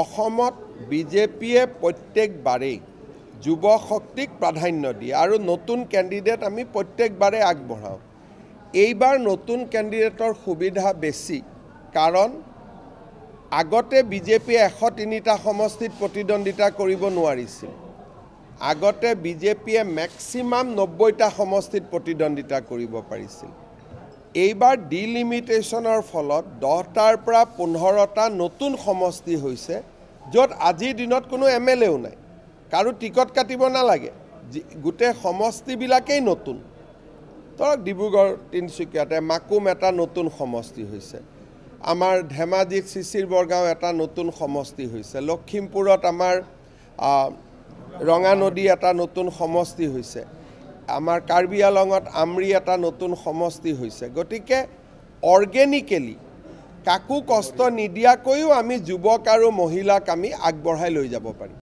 অসমত বিজেপিয়ে প্ৰত্যেকবাৰেই যুৱ শক্তিক প্ৰাধান্য দিয়ে আৰু নতুন কেণ্ডিডেট আমি প্ৰত্যেকবাৰে আগবঢ়াওঁ। এইবাৰ নতুন কেণ্ডিডেটৰ সুবিধা বেছি, কাৰণ আগতে বিজেপিয়ে 103টা সমষ্টিত প্ৰতিদ্বন্দ্বিতা কৰিব নোৱাৰিছিল। আগতে বিজেপিয়ে মেক্সিমাম 90টা সমষ্টিত প্ৰতিদ্বন্দ্বিতা কৰিব পাৰিছিল। এইবাৰ ডিলিমিটেশ্যনৰ ফলত 10টাৰ পৰা 15টা নতুন সমষ্টি হৈছে, য'ত আজিৰ দিনত কোনো MLAও নাই, কাৰো টিকট কাটিব নালাগে, গোটেই সমষ্টিবিলাকেই নতুন। ধৰক ডিব্ৰুগড় তিনিচুকীয়াতে মাকুম এটা নতুন সমষ্টি হৈছে, আমাৰ ধেমাজিত চিচিৰ বৰগাঁও এটা নতুন সমষ্টি হৈছে, লখিমপুৰত আমাৰ ৰঙানদী এটা নতুন সমষ্টি হৈছে, আমাৰ কাৰ্বি আলঙত আমৰি এটা নতুন সমষ্টি হৈছে। গতিকে অৰ্গেনিকেলি কাকো কষ্ট নিদিয়াকৈও আমি যুৱক আৰু মহিলাক আমি আগবঢ়াই লৈ যাব পাৰিম।